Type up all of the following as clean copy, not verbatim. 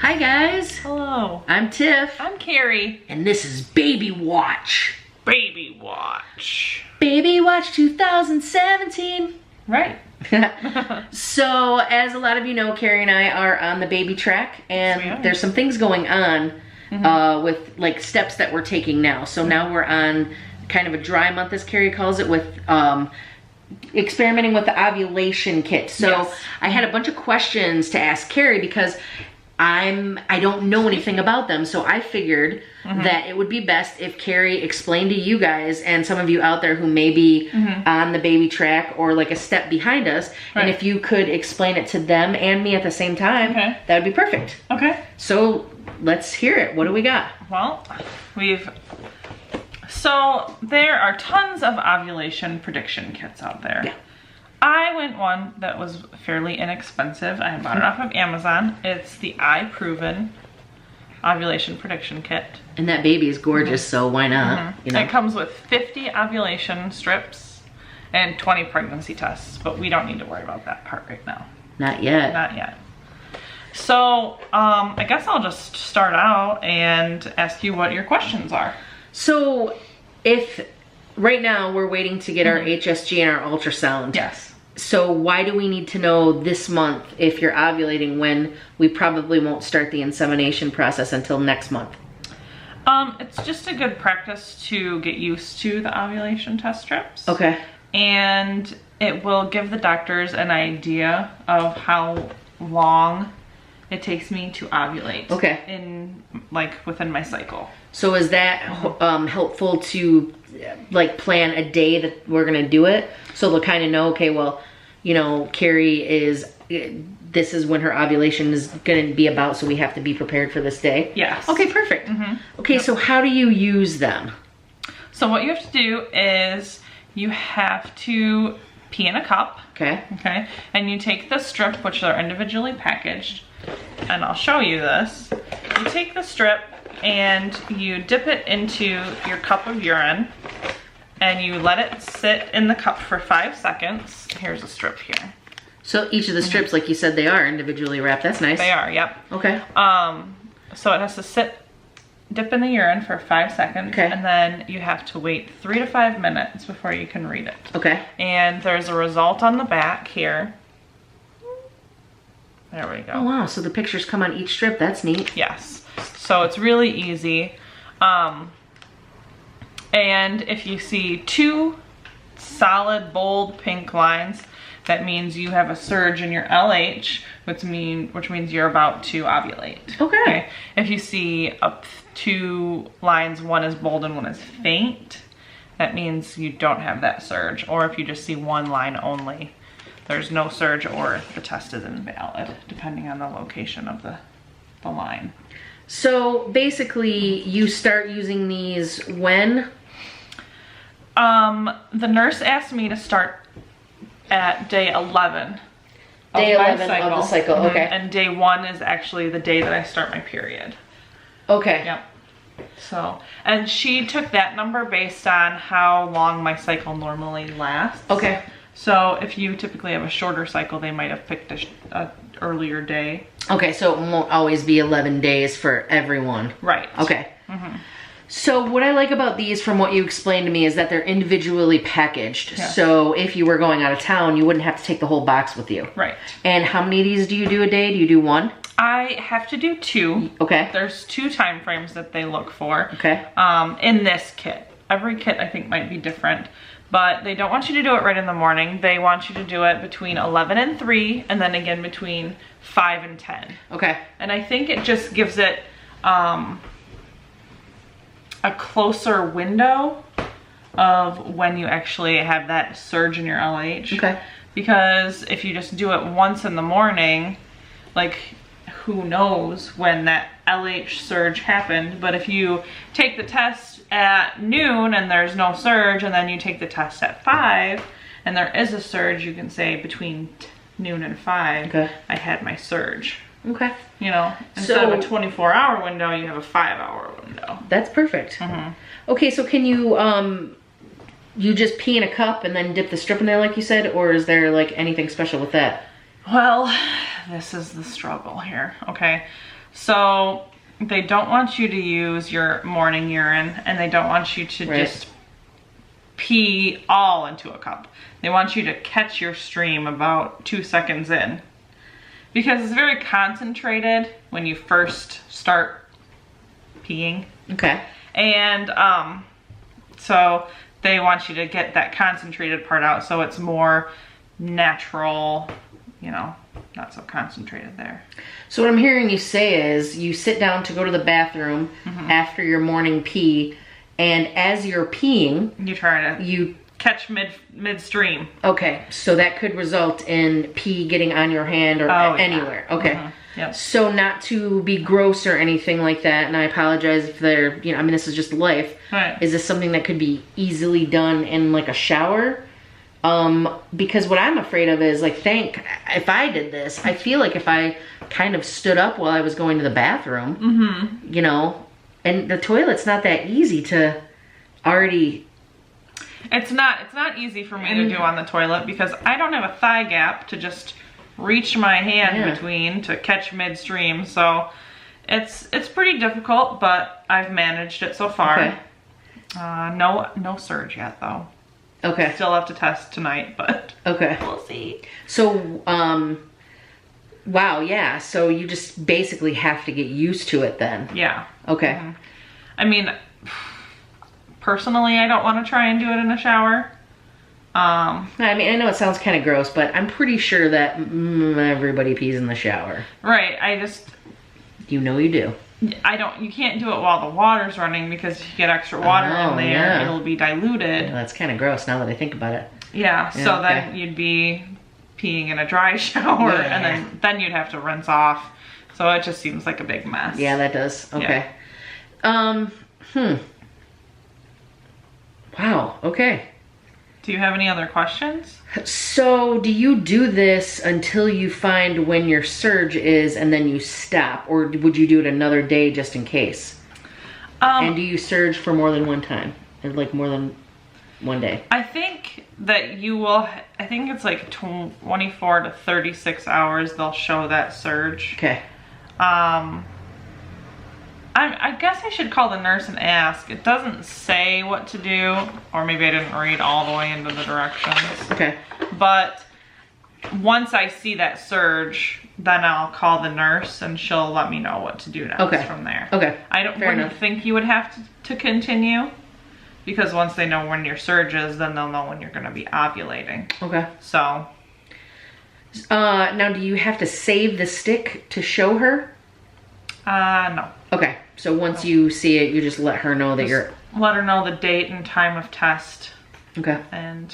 Hi guys. Hello. I'm Tiff. I'm Cari. And this is Baby Watch. Baby Watch. Baby Watch 2017. Right. So, as a lot of you know, Cari and I are on the baby track, and there's some things going on with like steps that we're taking now. So now we're on kind of a dry month, as Cari calls it, with experimenting with the ovulation kit. So I had a bunch of questions to ask Cari because I don't know anything about them, so I figured that it would be best if Cari explained to you guys and some of you out there who may be on the baby track or like a step behind us, and if you could explain it to them and me at the same time, that would be perfect. Okay. So let's hear it. What do we got? Well, so there are tons of ovulation prediction kits out there. Yeah. I went one that was fairly inexpensive. I bought it off of Amazon. It's the iProven ovulation prediction kit. And that baby is gorgeous, so why not? You know? It comes with 50 ovulation strips and 20 pregnancy tests, but we don't need to worry about that part right now. Not yet. Not yet. So I guess I'll just start out and ask you what your questions are. So if right now we're waiting to get our HSG and our ultrasound. Yes. So why do we need to know this month if you're ovulating when we probably won't start the insemination process until next month? It's just a good practice to get used to the ovulation test strips. Okay. And it will give the doctors an idea of how long it takes me to ovulate. Okay. Within my cycle. So is that helpful to like plan a day that we're gonna do it? So they'll kind of know, okay, well, you know, Cari this is when her ovulation is gonna be about, so we have to be prepared for this day? Yes. Okay, perfect. Okay, so how do you use them? So what you have to do is you have to pee in a cup. Okay. Okay. And you take the strip, which are individually packaged, and I'll show you this. You take the strip and you dip it into your cup of urine and you let it sit in the cup for 5 seconds. Here's a strip here. So each of the strips, like you said, they are individually wrapped. That's nice. They are, yep. Okay. So it has to dip in the urine for 5 seconds, and then you have to wait 3 to 5 minutes before you can read it. Okay. And there's a result on the back here. There we go. Oh wow, so the pictures come on each strip. That's neat. Yes. So it's really easy. And if you see 2 solid, bold pink lines, that means you have a surge in your LH, which means you're about to ovulate. Okay. If you see 2 lines, one is bold and one is faint, that means you don't have that surge. Or if you just see 1 line only, there's no surge, or the test is invalid, depending on the location of the line. So basically, you start using these when? The nurse asked me to start at day 11. Day 11 of the cycle, okay. And day 1 is actually the day that I start my period. Okay. Yep. So, and she took that number based on how long my cycle normally lasts. Okay. So if you typically have a shorter cycle, they might have picked a earlier day. Okay, so it won't always be 11 days for everyone. Right. Okay. So what I like about these, from what you explained to me, is that they're individually packaged. Yes. So if you were going out of town, you wouldn't have to take the whole box with you. Right. And how many of these do you do a day? Do you do 1? I have to do 2. Okay. There's 2 time frames that they look for. Okay. In this kit. Every kit I think might be different, but they don't want you to do it right in the morning. They want you to do it between 11 and 3, and then again between 5 and 10. Okay. And I think it just gives it a closer window of when you actually have that surge in your LH. Okay. Because if you just do it once in the morning, like, who knows when that LH surge happened. But if you take the test at noon and there's no surge, and then you take the test at 5 and there is a surge, you can say between noon and 5, I had my surge. Okay. You know, instead of a 24-hour window, you have a 5-hour window. That's perfect. Okay, so can you you just pee in a cup and then dip the strip in there like you said, or is there like anything special with that? Well, this is the struggle here, okay? So they don't want you to use your morning urine, and they don't want you to just pee all into a cup. They want you to catch your stream about 2 seconds in, because it's very concentrated when you first start peeing. Okay. And so they want you to get that concentrated part out, so it's more natural, you know, not so concentrated there. So what I'm hearing you say is you sit down to go to the bathroom after your morning pee, and as you're peeing, you catch midstream. Okay, so that could result in pee getting on your hand or anywhere. Yeah. Okay. Yep. So not to be gross or anything like that, and I apologize if they're, you know, I mean, this is just life. Right. Is this something that could be easily done in like a shower? Because what I'm afraid of is like, if I did this, I feel like if I kind of stood up while I was going to the bathroom, you know, and the toilet's not that easy to already. It's not easy for me to do on the toilet because I don't have a thigh gap to just reach my hand between to catch midstream. So it's pretty difficult, but I've managed it so far. Okay. No surge yet though. Okay. Still have to test tonight, but we'll see. So, wow, yeah. So you just basically have to get used to it then. Yeah. Okay. I mean, personally, I don't want to try and do it in a shower. I mean, I know it sounds kind of gross, but I'm pretty sure that everybody pees in the shower. Right. You know you do. You can't do it while the water's running because if you get extra water in there, it'll be diluted. Yeah, that's kind of gross now that I think about it. Yeah, so then you'd be peeing in a dry shower and then you'd have to rinse off. So it just seems like a big mess. Yeah, that does. Okay. Wow, okay. Do you have any other questions? So, do you do this until you find when your surge is and then you stop? Or would you do it another day just in case? And do you surge for more than one time? Like more than one day? I think that you will, I think it's like 24 to 36 hours they'll show that surge. Okay. I guess I should call the nurse and ask. It doesn't say what to do, or maybe I didn't read all the way into the directions. Okay. But once I see that surge, then I'll call the nurse and she'll let me know what to do next from there. Okay. I wouldn't think you would have to continue, because once they know when your surge is, then they'll know when you're going to be ovulating. Okay. So. Now, do you have to save the stick to show her? No. Okay. So once you see it, you just let her know that let her know the date and time of test. Okay. And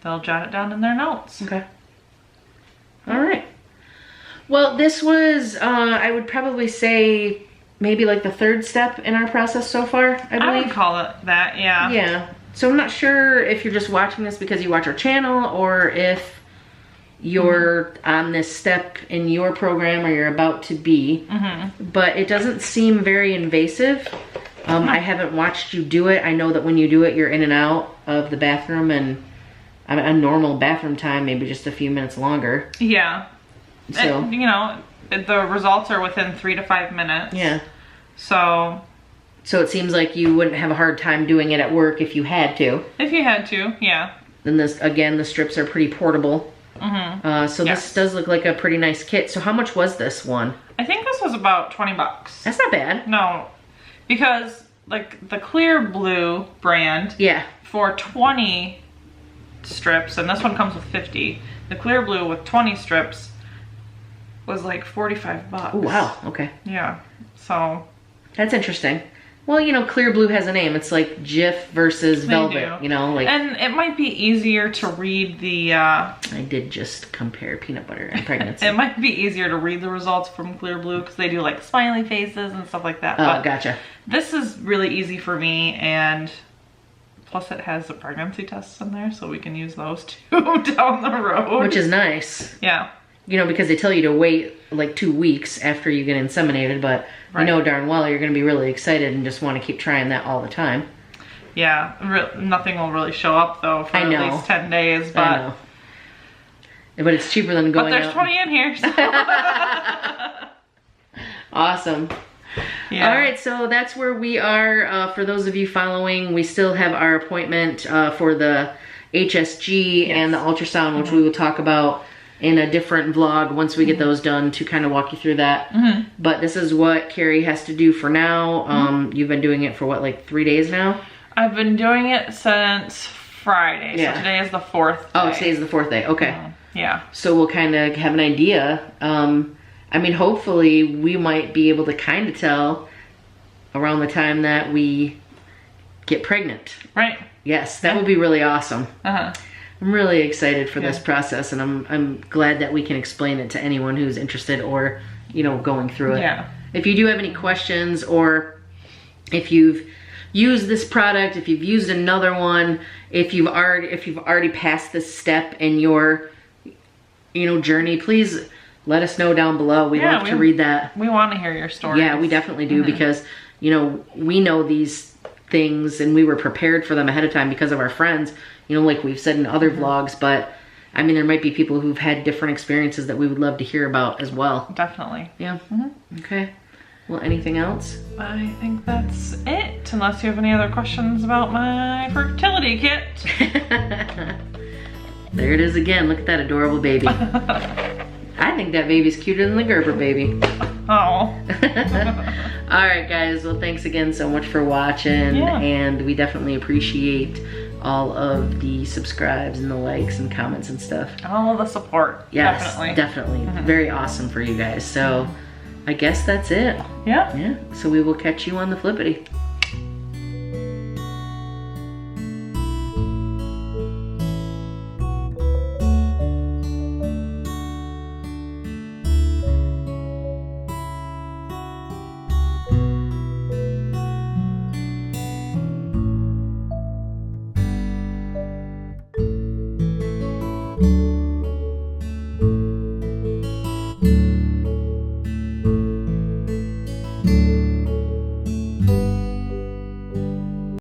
they'll jot it down in their notes. Okay. All right. Well, this was, I would probably say, maybe like the third step in our process so far, I believe. I would call it that, yeah. Yeah. So I'm not sure if you're just watching this because you watch our channel, or if you're on this step in your program or you're about to be. But it doesn't seem very invasive. I haven't watched you do it. I know that when you do it, you're in and out of the bathroom, and a normal bathroom time, maybe just a few minutes longer. Yeah. So, you know, the results are within 3 to 5 minutes. Yeah. So it seems like you wouldn't have a hard time doing it at work if you had to. If you had to, yeah. Then the strips are pretty portable. So this does look like a pretty nice kit. So how much was this one? I think this was about $20. That's not bad. No, because like the Clear Blue brand, for 20 strips, and this one comes with 50. The Clear Blue with 20 strips was like $45. Oh wow, okay. Yeah, so that's interesting. Well, you know, Clear Blue has a name. It's like Jif versus Velvet, you know, like. And it might be easier to read the. I did just compare peanut butter and pregnancy. It might be easier to read the results from Clear Blue because they do like smiley faces and stuff like that. Oh, but gotcha. This is really easy for me, and plus it has the pregnancy tests in there, so we can use those too down the road. Which is nice. Yeah. You know, because they tell you to wait like 2 weeks after you get inseminated, but you know darn well you're going to be really excited and just want to keep trying that all the time. Yeah, nothing will really show up though for at least 10 days. But I know. But it's cheaper than going out. But there's 20 in here. So. Awesome. Yeah. All right, so that's where we are. For those of you following, we still have our appointment for the HSG and the ultrasound, which we will talk about in a different vlog once we get those done to kind of walk you through that. But this is what Cari has to do for now. You've been doing it for what, like 3 days now? I've been doing it since Friday, so today is the 4th day. Oh, today is the 4th day, okay. Yeah. So we'll kind of have an idea. I mean, hopefully we might be able to kind of tell around the time that we get pregnant. Right. Yes, that would be really awesome. I'm really excited for this process, and I'm glad that we can explain it to anyone who's interested or, you know, going through it. Yeah. If you do have any questions, or if you've used this product, if you've used another one, if you've already passed this step in your, you know, journey, please let us know down below. We'd love to read that. We want to hear your story. Yeah, we definitely do, because, you know, we know these things and we were prepared for them ahead of time because of our friends, you know, like we've said in other vlogs. But I mean, there might be people who've had different experiences that we would love to hear about as well. Definitely. Yeah. Okay. Well, anything else? I think that's it, unless you have any other questions about my fertility kit. There it is again. Look at that adorable baby. I think that baby's cuter than the Gerber baby. Oh. All right, guys. Well, thanks again so much for watching. And we definitely appreciate all of the subscribes and the likes and comments and stuff. All of the support. Yes, definitely. Very awesome for you guys. So I guess that's it. Yeah. Yeah. So we will catch you on the flippity.